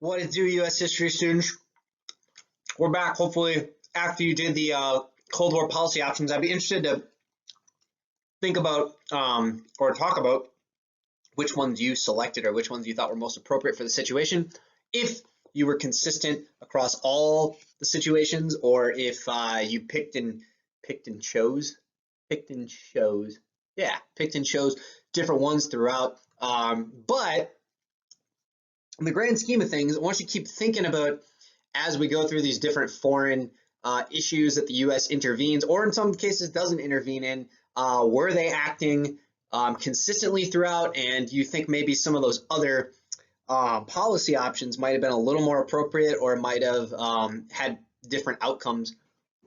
What it do, U.S. history students? We're back, hopefully, after you did the Cold War policy options. I'd be interested to think about or talk about which ones you selected or which ones you thought were most appropriate for the situation. If you were consistent across all the situations, or if you picked and chose different ones throughout. But in the grand scheme of things, I want you to keep thinking about, as we go through these different foreign issues that the U.S. intervenes, or in some cases doesn't intervene in, were they acting consistently throughout? And you think maybe some of those other policy options might have been a little more appropriate, or might have had different outcomes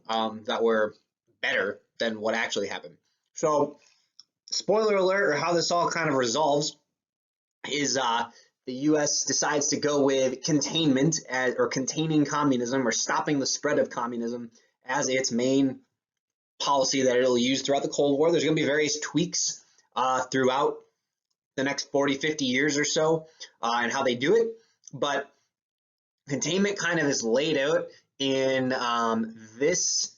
that were better than what actually happened. So, spoiler alert, or how this all kind of resolves, is the U.S. decides to go with containment or containing communism, or stopping the spread of communism, as its main policy that it'll use throughout the Cold War. There's going to be various tweaks throughout the next 40, 50 years or so and how they do it. But containment kind of is laid out in this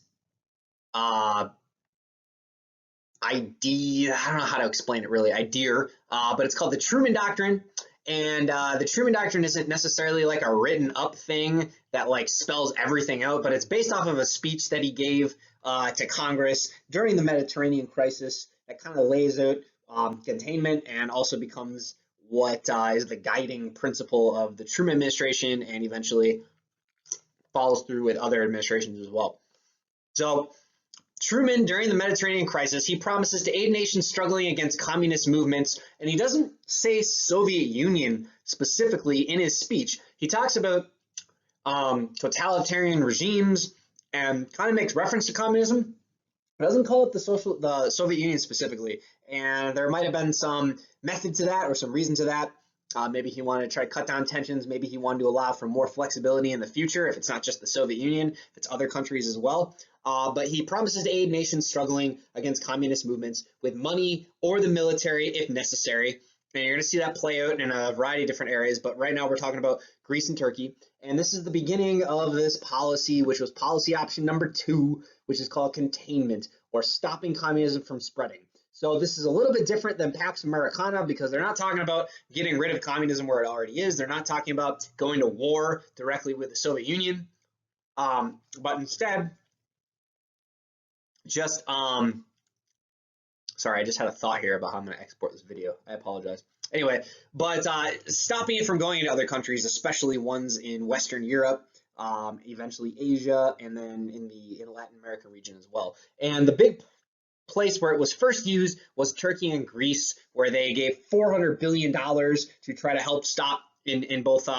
idea. I don't know how to explain it really, but it's called the Truman Doctrine. And the Truman Doctrine isn't necessarily like a written up thing that like spells everything out, but it's based off of a speech that he gave to Congress during the Mediterranean crisis that kind of lays out containment, and also becomes what is the guiding principle of the Truman administration, and eventually follows through with other administrations as well. So Truman, during the Mediterranean crisis, he promises to aid nations struggling against communist movements, and he doesn't say Soviet Union specifically in his speech. He talks about totalitarian regimes and kind of makes reference to communism, but doesn't call it the Soviet Union specifically. And there might have been some method to that, or some reason to that. Maybe he wanted to try to cut down tensions. Maybe he wanted to allow for more flexibility in the future, if it's not just the Soviet Union, if it's other countries as well. But he promises to aid nations struggling against communist movements with money or the military if necessary. And you're going to see that play out in a variety of different areas. But right now we're talking about Greece and Turkey. And this is the beginning of this policy, which was policy option number 2, which is called containment, or stopping communism from spreading. So this is a little bit different than Pax Americana, because they're not talking about getting rid of communism where it already is. They're not talking about going to war directly with the Soviet Union, but instead just sorry, I just had a thought here about how I'm going to export this video. I apologize. Anyway, but stopping it from going into other countries, especially ones in Western Europe, eventually Asia, and then in the Latin America region as well. And the big place where it was first used was Turkey and Greece, where they gave $400 billion to try to help stop in both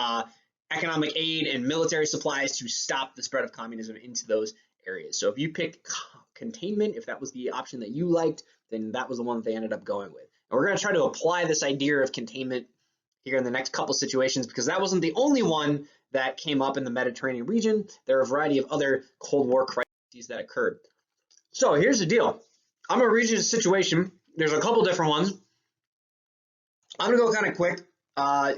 economic aid and military supplies to stop the spread of communism into those areas. So if you picked containment, if that was the option that you liked, then that was the one that they ended up going with. And we're going to try to apply this idea of containment here in the next couple situations, because that wasn't the only one that came up in the Mediterranean region. There are a variety of other Cold War crises that occurred. So here's the deal. I'm going to read you the situation. There's a couple different ones. I'm going to go kind of quick.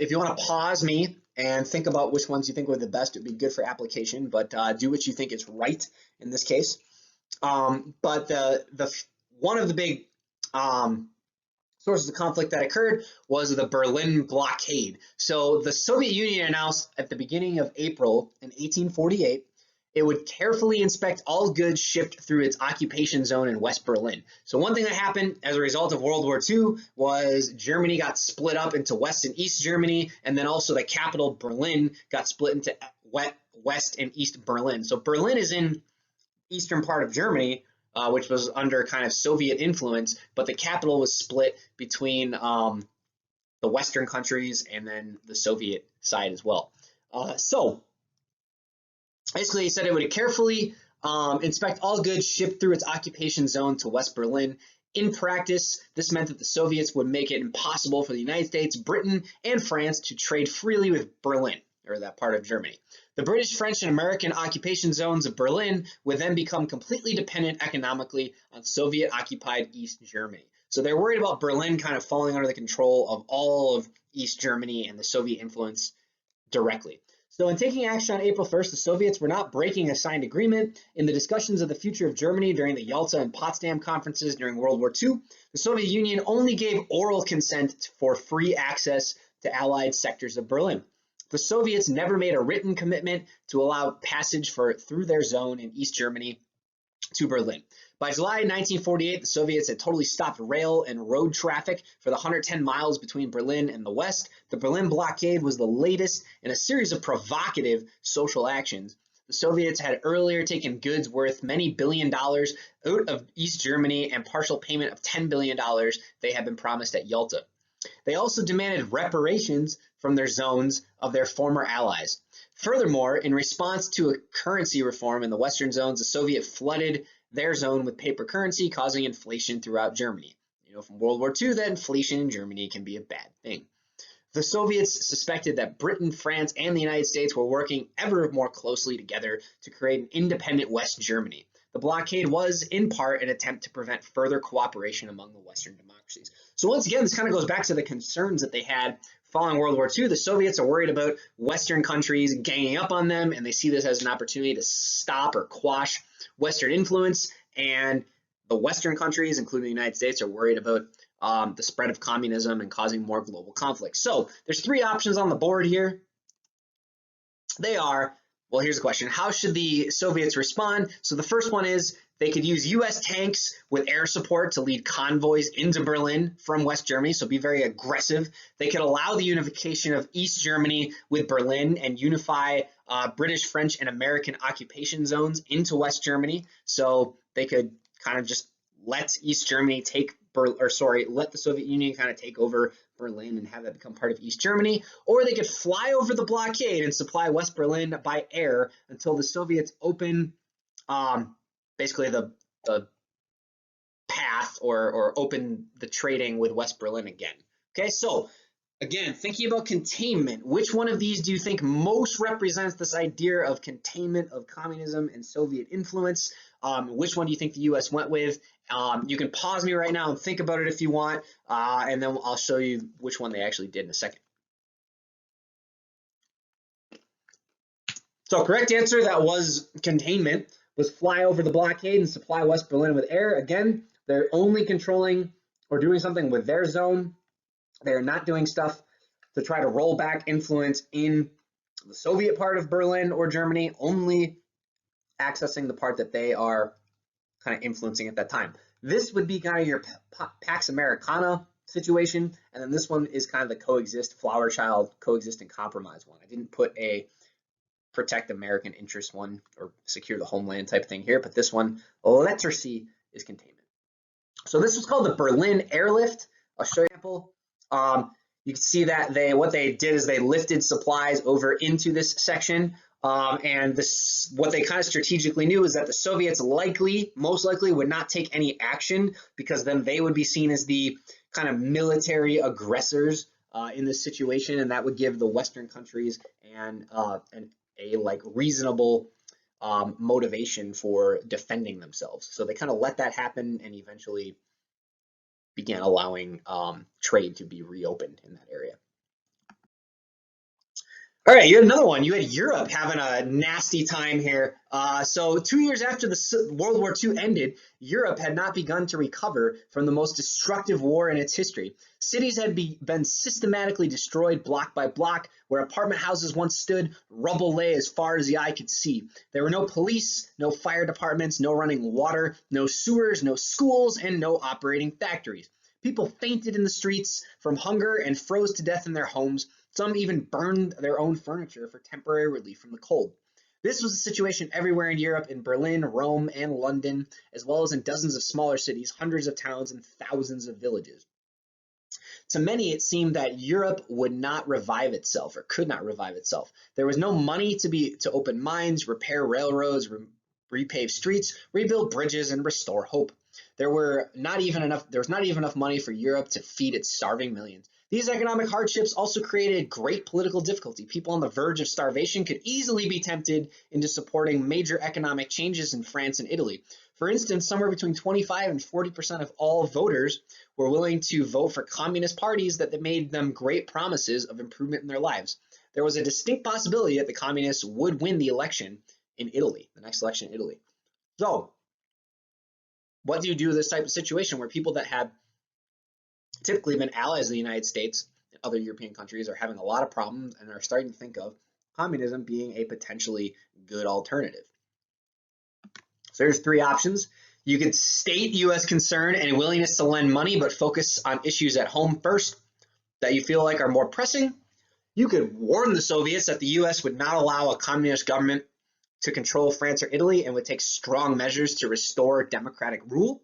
If you want to pause me and think about which ones you think were the best, it'd be good for application, but do what you think is right in this case. But one of the big sources of conflict that occurred was the Berlin blockade. So the Soviet Union announced at the beginning of April in 1848 it would carefully inspect all goods shipped through its occupation zone in West Berlin. So one thing that happened as a result of World War II was Germany got split up into West and East Germany, and then also the capital, Berlin, got split into West and East Berlin. So Berlin is in eastern part of Germany, which was under kind of Soviet influence, but the capital was split between the Western countries and then the Soviet side as well. So basically, he said it would carefully inspect all goods shipped through its occupation zone to West Berlin. In practice, this meant that the Soviets would make it impossible for the United States, Britain, and France to trade freely with Berlin, or that part of Germany. The British, French, and American occupation zones of Berlin would then become completely dependent economically on Soviet-occupied East Germany. So they're worried about Berlin kind of falling under the control of all of East Germany and the Soviet influence directly. So in taking action on April 1st, the Soviets were not breaking a signed agreement. In the discussions of the future of Germany during the Yalta and Potsdam conferences during World War II, the Soviet Union only gave oral consent for free access to Allied sectors of Berlin. The Soviets never made a written commitment to allow passage through their zone in East Germany to Berlin. By July 1948, the Soviets had totally stopped rail and road traffic for the 110 miles between Berlin and the West. The Berlin blockade was the latest in a series of provocative social actions. The Soviets had earlier taken goods worth many $billion out of East Germany and partial payment of $10 billion they had been promised at Yalta. They also demanded reparations from their zones of their former allies. Furthermore, in response to a currency reform in the Western zones, the Soviet flooded their zone with paper currency, causing inflation throughout Germany. You know from World War II that inflation in Germany can be a bad thing. The Soviets suspected that Britain, France, and the United States were working ever more closely together to create an independent West Germany. The blockade was, in part, an attempt to prevent further cooperation among the Western democracies. So once again, this kind of goes back to the concerns that they had following World War II. The Soviets are worried about Western countries ganging up on them, and they see this as an opportunity to stop or quash Western influence. And the Western countries, including the United States, are worried about the spread of communism and causing more global conflict. So there's three options on the board here. They are, well, here's the question. How should the Soviets respond? So the first one is they could use US tanks with air support to lead convoys into Berlin from West Germany, so be very aggressive. They could allow the unification of East Germany with Berlin and unify British, French, and American occupation zones into West Germany. So they could kind of just let East Germany let the Soviet Union kind of take over Berlin and have that become part of East Germany, or they could fly over the blockade and supply West Berlin by air until the Soviets open basically the path or open the trading with West Berlin again. Okay, so again, thinking about containment, which one of these do you think most represents this idea of containment of communism and Soviet influence? Which one do you think the US went with? You can pause me right now and think about it if you want, and then I'll show you which one they actually did in a second. So correct answer, that was containment, was fly over the blockade and supply West Berlin with air. Again, they're only controlling or doing something with their zone. They're not doing stuff to try to roll back influence in the Soviet part of Berlin or Germany, only accessing the part that they are kind of influencing at that time. This would be kind of your Pax Americana situation, and then this one is kind of the coexist, flower child, coexist and compromise one. I didn't put a protect American interest one or secure the homeland type thing here, but this one, letter C, is containment. So this was called the Berlin Airlift. I'll show you an example. You can see that what they did is they lifted supplies over into this section. And what they kind of strategically knew is that the Soviets most likely would not take any action, because then they would be seen as the kind of military aggressors in this situation, and that would give the Western countries a reasonable motivation for defending themselves. So they kind of let that happen and eventually began allowing trade to be reopened in that area. All right, you had another one. You had Europe having a nasty time here. So 2 years after the World War II ended, Europe had not begun to recover from the most destructive war in its history. Cities had been systematically destroyed block by block. Where apartment houses once stood, rubble lay as far as the eye could see. There were no police, no fire departments, no running water, no sewers, no schools, and no operating factories. People fainted in the streets from hunger and froze to death in their homes. Some even burned their own furniture for temporary relief from the cold. This was the situation everywhere in Europe, in Berlin, Rome, and London, as well as in dozens of smaller cities, hundreds of towns, and thousands of villages. To many, it seemed that Europe would not revive itself, or could not revive itself. There was no money to open mines, repair railroads, repave streets, rebuild bridges, and restore hope. There was not even enough money for Europe to feed its starving millions. These economic hardships also created great political difficulty. People on the verge of starvation could easily be tempted into supporting major economic changes in France and Italy. For instance, somewhere between 25 and 40% of all voters were willing to vote for communist parties that made them great promises of improvement in their lives. there was a distinct possibility that the communists would win the election in Italy, the next election in Italy. So what do you do with this type of situation where people that have typically been allies of the United States and other European countries are having a lot of problems and are starting to think of communism being a potentially good alternative? So there's three options. You could state U.S. concern and willingness to lend money, but focus on issues at home first that you feel like are more pressing. You could warn the Soviets that the U.S. would not allow a communist government to control France or Italy and would take strong measures to restore democratic rule.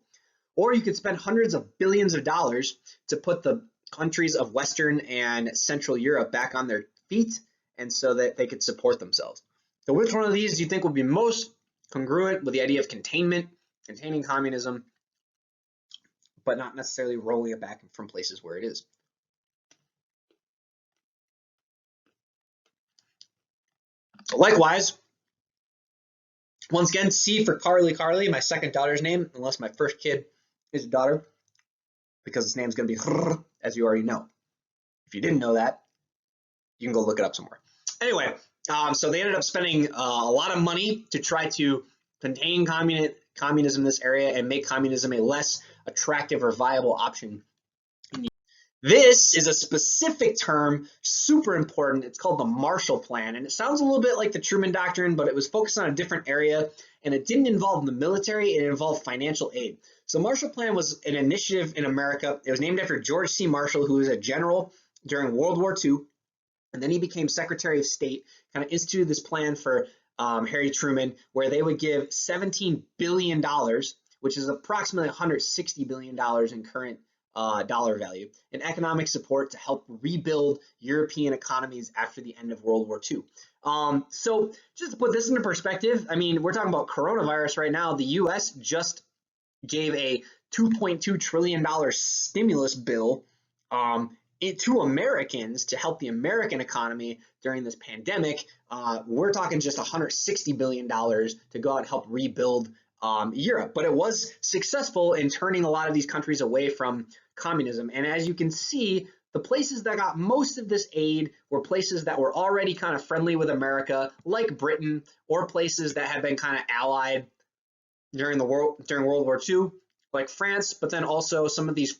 Or you could spend hundreds of billions of dollars to put the countries of Western and Central Europe back on their feet and so that they could support themselves. So which one of these do you think would be most congruent with the idea of containment, containing communism, but not necessarily rolling it back from places where it is? Likewise, once again, C for Carly, my second daughter's name, unless my first kid is a daughter, because its name's going to be as you already know. If you didn't know that, you can go look it up somewhere. Anyway, so they ended up spending a lot of money to try to contain communism in this area and make communism a less attractive or viable option. This is a specific term, super important. It's called the Marshall Plan, and it sounds a little bit like the Truman Doctrine, but it was focused on a different area, and it didn't involve the military, it involved financial aid. So Marshall Plan was an initiative in America. It was named after George C. Marshall, who was a general during World War II, and then he became Secretary of State, kind of instituted this plan for Harry Truman, where they would give $17 billion, which is approximately $160 billion in current dollar value, in economic support to help rebuild European economies after the end of World War II. So just to put this into perspective, I mean, we're talking about coronavirus right now. The US just gave a $2.2 trillion stimulus bill to Americans to help the American economy during this pandemic. We're talking just $160 billion to go out and help rebuild Europe, but it was successful in turning a lot of these countries away from communism. And as you can see, the places that got most of this aid were places that were already kind of friendly with America, like Britain, or places that had been kind of allied during World War II, like France, but then also some of these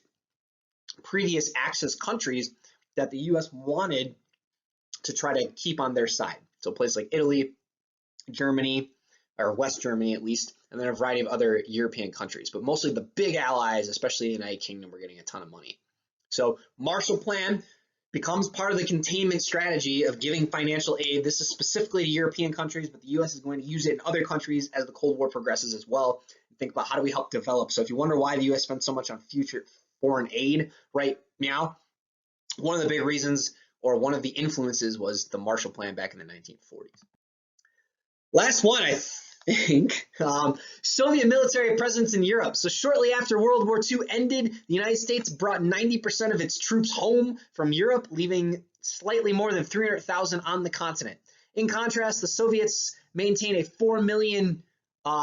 previous Axis countries that the US wanted to try to keep on their side. So places like Italy, Germany, or West Germany at least, and then a variety of other European countries. But mostly the big allies, especially the United Kingdom, were getting a ton of money. So Marshall Plan becomes part of the containment strategy of giving financial aid. This is specifically to European countries, but the US is going to use it in other countries as the Cold War progresses as well. Think about how do we help develop. So if you wonder why the US spends so much on future foreign aid right now, one of the big reasons, or one of the influences, was the Marshall Plan back in the 1940s. Last one, I think, Soviet military presence in Europe. So shortly after World War II ended, the United States brought 90% of its troops home from Europe, leaving slightly more than 300,000 on the continent. In contrast, the Soviets maintained a 4 million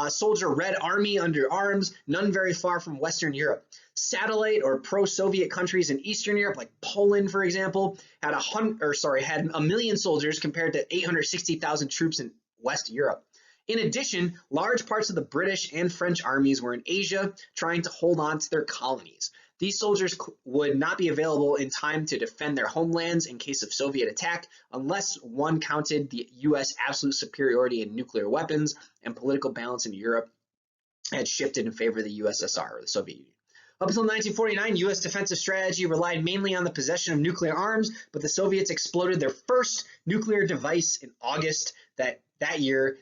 soldier Red Army under arms, none very far from Western Europe. Satellite or pro-Soviet countries in Eastern Europe, like Poland, for example, had a million soldiers compared to 860,000 troops in West Europe. In addition, large parts of the British and French armies were in Asia trying to hold on to their colonies. These soldiers would not be available in time to defend their homelands in case of Soviet attack unless one counted the US absolute superiority in nuclear weapons and political balance in Europe had shifted in favor of the USSR, or the Soviet Union. Up until 1949, U.S. defensive strategy relied mainly on the possession of nuclear arms, but the Soviets exploded their first nuclear device in August that year.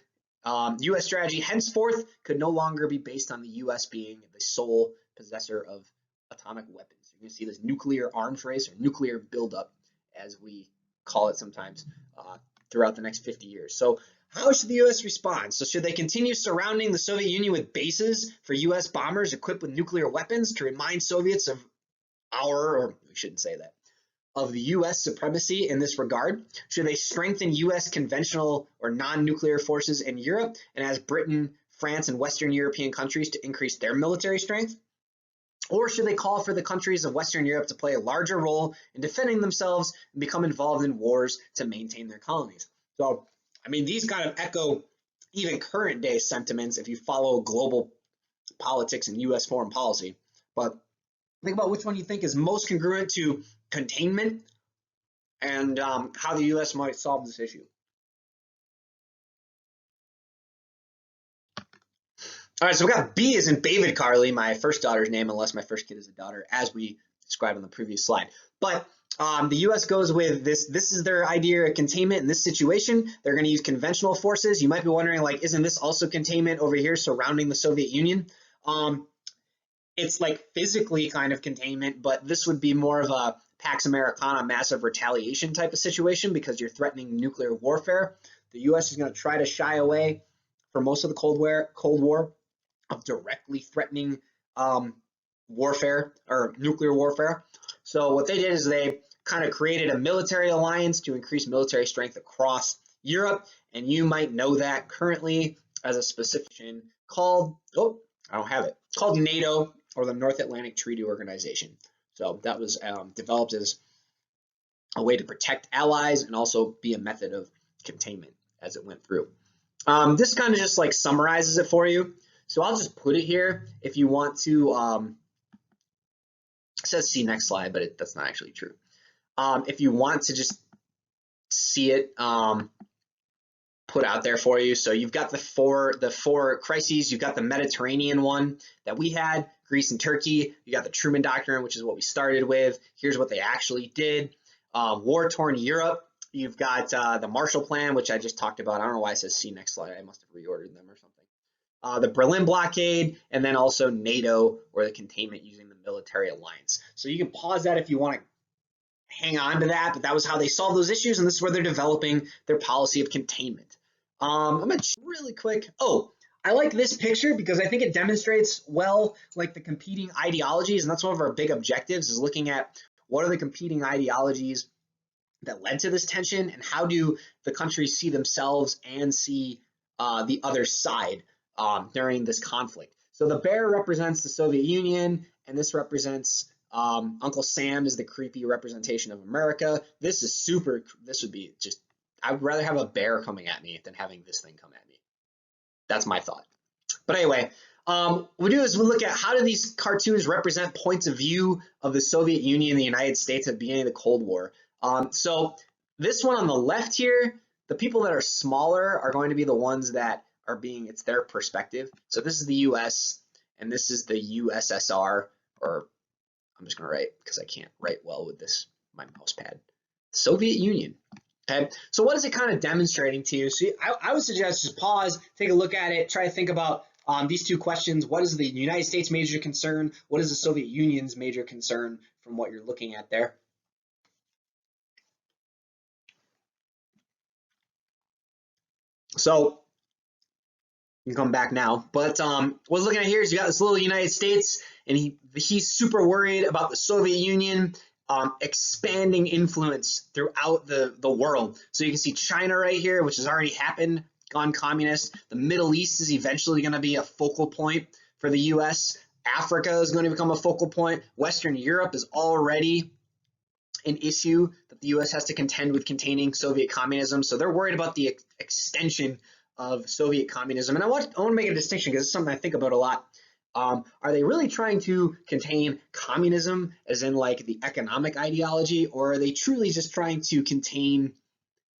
U.S. strategy henceforth could no longer be based on the U.S. being the sole possessor of atomic weapons. You're going to see this nuclear arms race, or nuclear buildup, as we call it sometimes, throughout the next 50 years. So how should the U.S. respond? So should they continue surrounding the Soviet Union with bases for U.S. bombers equipped with nuclear weapons to remind Soviets of of the U.S. supremacy in this regard? Should they strengthen U.S. conventional or non-nuclear forces in Europe and ask Britain, France, and Western European countries to increase their military strength? Or should they call for the countries of Western Europe to play a larger role in defending themselves and become involved in wars to maintain their colonies? So, I mean, these kind of echo even current day sentiments if you follow global politics and US foreign policy. But think about which one you think is most congruent to containment and how the US might solve this issue. All right, so we got B as in David Carley, my first daughter's name, unless my first kid is a daughter, as we described on the previous slide. But the U.S. goes with this. This is their idea of containment in this situation. They're going to use conventional forces. You might be wondering, like, isn't this also containment over here surrounding the Soviet Union? It's like physically kind of containment, but this would be more of a Pax Americana, massive retaliation type of situation because you're threatening nuclear warfare. The U.S. is going to try to shy away for most of the Cold War of directly threatening warfare or nuclear warfare. So what they did is they kind of created a military alliance to increase military strength across Europe, and you might know that currently as a specific called, oh, I don't have it, it's called NATO, or the North Atlantic Treaty Organization. So that was developed as a way to protect allies and also be a method of containment as it went through. This kind of just like summarizes it for you. So I'll just put it here if you want to, it says see next slide, but that's not actually true. If you want to just see it put out there for you. So you've got the four crises. You've got the Mediterranean one that we had, Greece and Turkey. You got the Truman Doctrine, which is what we started with. Here's what they actually did. War-torn Europe. You've got the Marshall Plan, which I just talked about. I don't know why it says see next slide. I must have reordered them or something. The Berlin blockade, and then also NATO, or the containment using the military alliance. So you can pause that if you want to hang on to that, but that was how they solved those issues, and this is where they're developing their policy of containment. I'm going to really quick. Oh, I like this picture because I think it demonstrates well like the competing ideologies, and that's one of our big objectives, is looking at what are the competing ideologies that led to this tension, and how do the countries see themselves and see the other side during this conflict. So the bear represents the Soviet Union, and this represents Uncle Sam is the creepy representation of America. This is super, this would be just, I would rather have a bear coming at me than having this thing come at me. That's my thought. But anyway, what we do is we look at how do these cartoons represent points of view of the Soviet Union and the United States at the beginning of the Cold War. So this one on the left here, the people that are smaller are going to be the ones that are being, it's their perspective. So this is the US and this is the USSR, or I'm just going to write because I can't write well with this, my mouse pad. Soviet Union. Okay, so what is it kind of demonstrating to you? So I would suggest just pause, take a look at it, try to think about these two questions. What is the United States' major concern? What is the Soviet Union's major concern from what you're looking at there? So you can come back now, but what's looking at here is you got this little United States, and he's super worried about the Soviet Union expanding influence throughout the world. So you can see China right here, which has already happened, gone communist. The Middle East is eventually going to be a focal point for the US. Africa is going to become a focal point. Western Europe is already an issue that the US has to contend with, containing Soviet communism. So they're worried about the extension of Soviet communism. And I want to make a distinction because it's something I think about a lot. Are they really trying to contain communism as in like the economic ideology, or are they truly just trying to contain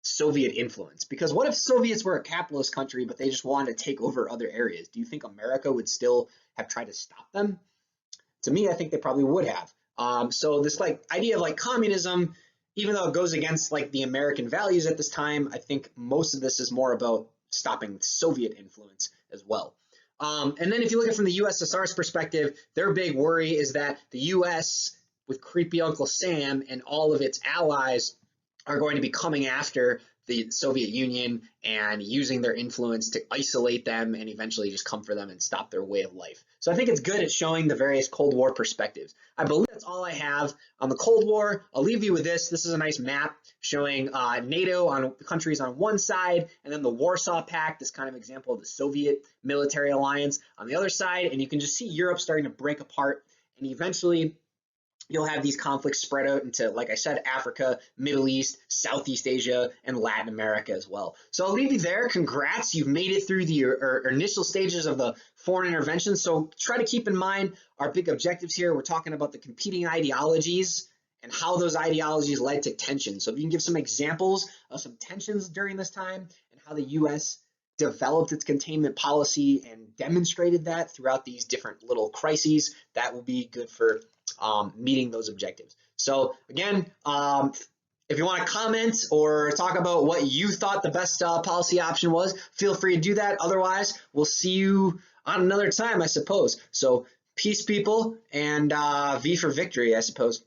Soviet influence? Because what if Soviets were a capitalist country, but they just wanted to take over other areas? Do you think America would still have tried to stop them? To me, I think they probably would have. So this like idea of like communism, even though it goes against like the American values at this time, I think most of this is more about stopping Soviet influence as well. And then if you look at it from the USSR's perspective, their big worry is that the US, with creepy Uncle Sam and all of its allies, are going to be coming after the Soviet Union and using their influence to isolate them and eventually just come for them and stop their way of life. So I think it's good at showing the various Cold War perspectives. I believe that's all I have on the Cold War. I'll leave you with this. This is a nice map showing NATO on countries on one side, and then the Warsaw Pact, this kind of example of the Soviet military alliance on the other side. And you can just see Europe starting to break apart and eventually you'll have these conflicts spread out into, like I said, Africa, Middle East, Southeast Asia, and Latin America as well. So I'll leave you there. Congrats, you've made it through the initial stages of the foreign intervention. So try to keep in mind our big objectives here. We're talking about the competing ideologies and how those ideologies led to tension. So if you can give some examples of some tensions during this time and how the U.S. developed its containment policy and demonstrated that throughout these different little crises, that will be good for meeting those objectives. So again, if you want to comment or talk about what you thought the best policy option was, feel free to do that. Otherwise, we'll see you on another time, I suppose. So peace, people, and V for victory, I suppose.